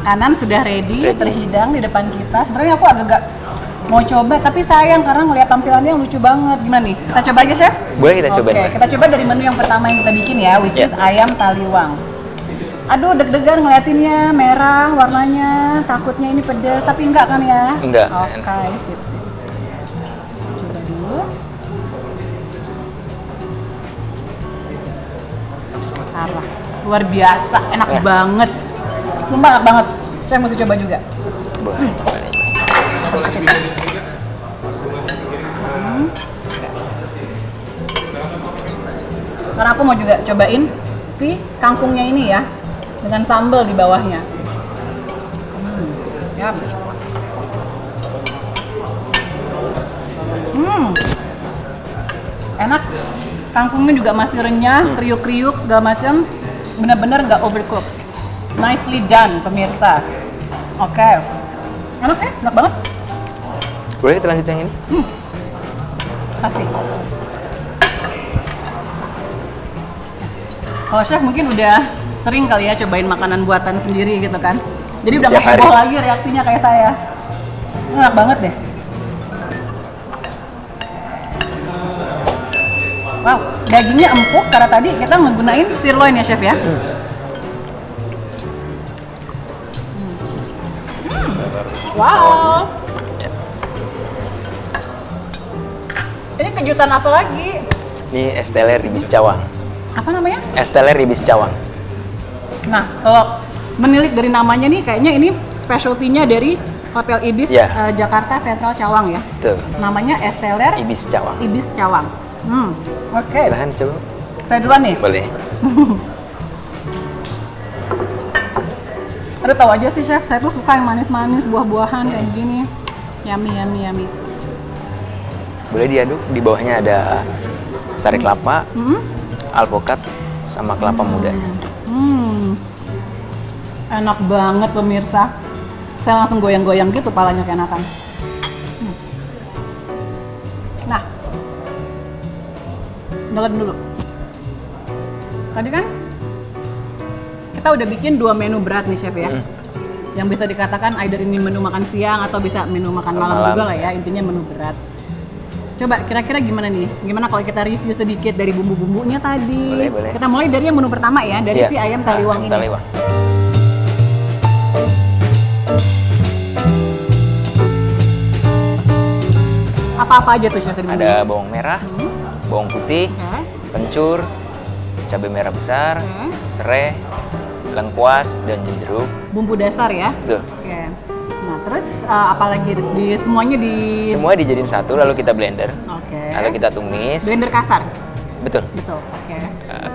Makanan sudah ready, terhidang di depan kita. Sebenarnya aku agak mau coba, tapi sayang karena ngeliat tampilannya yang lucu banget. Gimana nih? Kita coba aja, Chef? Boleh kita coba. Oke, kita coba dari menu yang pertama yang kita bikin ya, which is ayam taliwang. Aduh, deg-degan ngeliatinnya, merah warnanya, takutnya ini pedas, tapi enggak kan ya? Enggak. Oke, sip. Coba dulu. Parah, luar biasa, enak banget. Sumpah enak banget, saya mesti coba juga. Boleh. Karena aku mau juga cobain si kangkungnya ini ya, dengan sambal di bawahnya. Yap. Enak. Kangkungnya juga masih renyah, kriuk-kriuk segala macam. Benar-benar nggak overcook. Nicely done, pemirsa. Oke. Enak ya? Enak banget. Boleh kita lanjut yang ini? Pasti. Kalau chef mungkin udah sering kali ya cobain makanan buatan sendiri gitu kan. Jadi udah nggak heboh lagi reaksinya kayak saya. Enak banget deh. Wow, dagingnya empuk karena tadi kita menggunain sirloin ya chef ya. Wow. Ini kejutan apa lagi? Ini es teler ibis cawang. Apa namanya? Es teler ibis cawang. Nah, kalau menilik dari namanya nih, kayaknya ini specialty-nya dari Hotel Ibis Jakarta Sentral Cawang ya. Betul. Namanya es teler Ibis cawang. Ibis Cawang. Oke. Silahkan coba. Saya duluan nih. Boleh. Aduh, tahu aja sih chef, saya tuh suka yang manis-manis, buah-buahan kayak gini. Yummy. Boleh diaduk. Di bawahnya ada sari kelapa, alpukat, sama kelapa mudanya. Enak banget pemirsa. Saya langsung goyang-goyang gitu, palanya keenakan. Nah, nelen dulu. Tadi kan kita udah bikin 2 menu berat nih chef ya. Yang bisa dikatakan either ini menu makan siang atau bisa menu makan malam juga lah ya. Intinya menu berat. Coba kira-kira gimana nih? Gimana kalau kita review sedikit dari bumbu-bumbunya tadi? Boleh. Kita mulai dari yang menu pertama ya, dari si ayam taliwang ini. Taliwang. Apa-apa aja tuh chef tadi? Ada bawang merah, bawang putih, kencur, cabai merah besar, serai, lengkuas, dan jeruk. Bumbu dasar ya? Betul. Oke. Nah, terus apalagi semuanya Semua dijadiin satu, lalu kita blender. Oke. Lalu kita tumis. Blender kasar? Betul. Oke.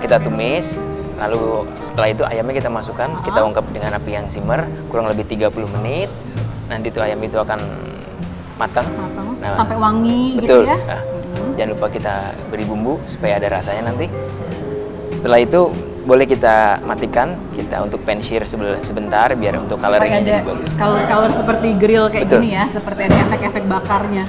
Kita tumis, lalu setelah itu ayamnya kita masukkan, kita ungkap dengan api yang simmer, kurang lebih 30 menit. Nanti tuh ayam itu akan matang. Nah, sampai wangi betul. Gitu ya? Jangan lupa kita beri bumbu supaya ada rasanya nanti. Setelah itu boleh kita matikan, kita untuk pan-sear sebentar biar untuk coloringnya jadi bagus. Color seperti grill kayak Betul. gini ya, seperti ada efek-efek bakarnya.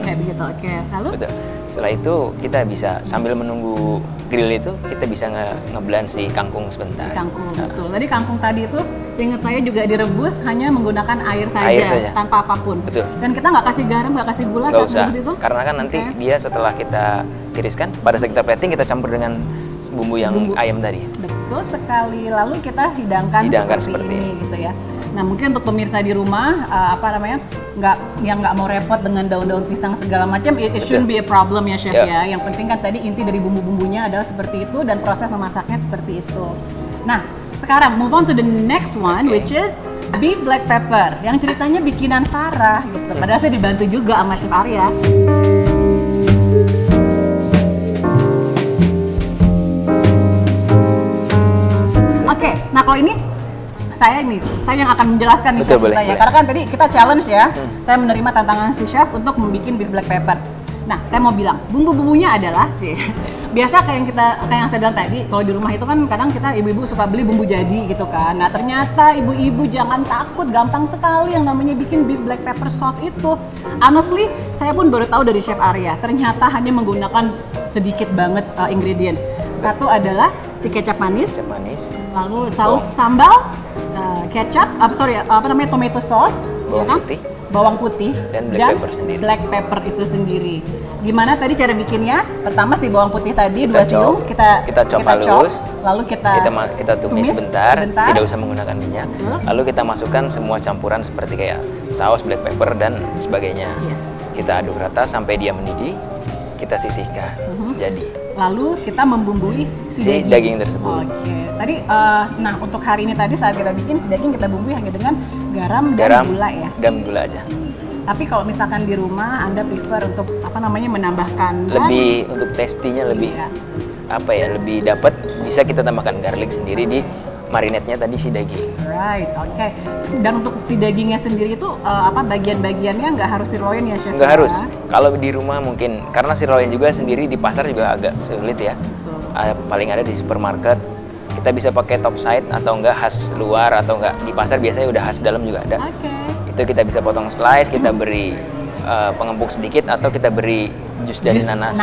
Kayak begitu, oke. Lalu? Betul. Setelah itu kita bisa sambil menunggu grill itu, kita bisa ngeblend si kangkung sebentar. Si kangkung, betul. Tadi kangkung tadi itu, seingat saya juga direbus hanya menggunakan air saja. Tanpa apapun. Betul. Dan kita nggak kasih garam, nggak kasih gula Nggak saat usah, rebus itu? karena kan nanti dia setelah kita tiriskan, pada saat kita plating kita campur dengan bumbu yang ayam tadi. Betul sekali. Lalu kita hidangkan seperti ini gitu ya. Nah, mungkin untuk pemirsa di rumah nggak mau repot dengan daun-daun pisang segala macam, it shouldn't be a problem ya chef ya. Yang penting kan tadi inti dari bumbu-bumbunya adalah seperti itu dan proses memasaknya seperti itu. Nah, sekarang move on to the next one, which is beef black pepper yang ceritanya bikinan Farah gitu. Padahal saya dibantu juga sama Chef Arya. Oke, nah kalau ini saya yang akan menjelaskan nih chef kita ya. Karena kan tadi kita challenge ya, saya menerima tantangan si chef untuk membuat beef black pepper. Nah, saya mau bilang, bumbu-bumbunya adalah biasa kayak yang saya bilang tadi, kalau di rumah itu kan kadang kita ibu-ibu suka beli bumbu jadi gitu kan. Nah, ternyata ibu-ibu jangan takut, gampang sekali yang namanya bikin beef black pepper sauce itu. Honestly, saya pun baru tahu dari Chef Arya, ternyata hanya menggunakan sedikit banget ingredients. Satu adalah si kecap manis, Kecap manis. lalu saus sambal, kecap, tomato sauce, bawang putih dan black pepper itu sendiri. Gimana tadi cara bikinnya? Pertama si bawang putih tadi 2 siung kita chop halus, lalu kita tumis sebentar, tidak usah menggunakan minyak. Lalu kita masukkan semua campuran seperti kayak saus, black pepper dan sebagainya. Kita aduk rata sampai dia mendidih. Kita sisihkan. Jadi. Lalu kita membumbui si daging tersebut. Oke. Tadi, nah untuk hari ini tadi saat kita bikin si daging kita bumbui hanya dengan garam dan gula ya. Dan gula aja. Tapi kalau misalkan di rumah Anda prefer untuk menambahkan lebih untuk tastinya lebih lebih dapat, bisa kita tambahkan garlic sendiri di marinade-nya tadi si daging. Right, oke. Dan untuk si dagingnya sendiri itu bagian-bagiannya nggak harus sirloin ya, Chef? Nggak harus. Kalau di rumah mungkin karena sirloin juga sendiri di pasar juga agak sulit ya. Paling ada di supermarket. Kita bisa pakai top side atau enggak khas luar atau enggak di pasar biasanya udah khas dalam juga ada. Itu kita bisa potong slice, kita beri pengempuk sedikit atau kita beri jus dari nanas.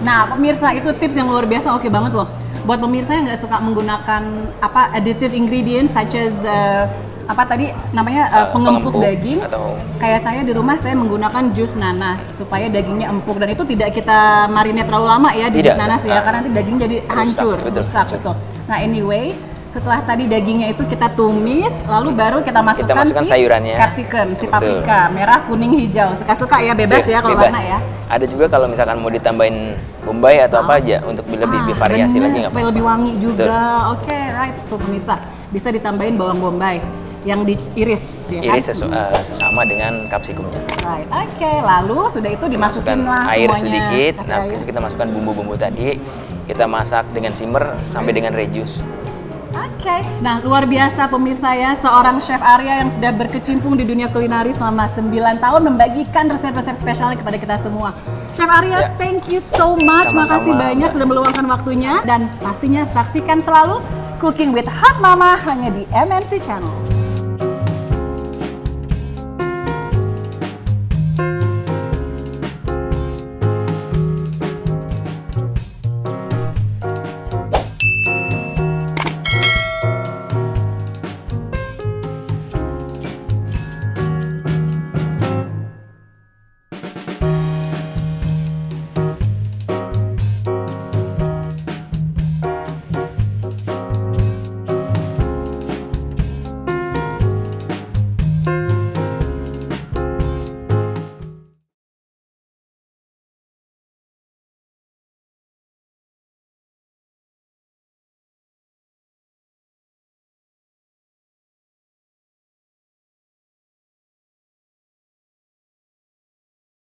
Nah, pemirsa itu tips yang luar biasa, oke banget loh. Buat pemirsa yang nggak suka menggunakan additive ingredients such as pengempuk daging. Kayak saya di rumah saya menggunakan jus nanas supaya dagingnya empuk, dan itu tidak kita marinate terlalu lama ya di jus nanas ya, karena nanti daging jadi hancur, rusak. Betul. Nah anyway, setelah tadi dagingnya itu kita tumis, lalu baru kita masukkan sayurannya, capsicum, si paprika, merah, kuning, hijau, suka-suka ya, bebas ya kalau warna ya. Ada juga kalau misalkan mau ditambahin bombay atau apa aja untuk lebih variasi lagi nggak apa-apa. Supaya lebih wangi juga. Oke, right, tuh pemirsa bisa ditambahin bawang bombay yang diiris ya kan? Iris sesama dengan kapsikumnya. Right. Oke, lalu sudah itu dimasukin lah air semuanya. Sedikit. Nah, kita masukkan bumbu-bumbu tadi. Kita masak dengan simmer sampai dengan reduce. Oke. Nah, luar biasa pemirsa ya, seorang Chef Arya yang sudah berkecimpung di dunia kulineri selama 9 tahun membagikan resep-resep spesial kepada kita semua. Chef Arya, thank you so much. Makasih banyak sudah meluangkan waktunya, dan pastinya saksikan selalu Cooking with Hot Mama hanya di MNC Channel.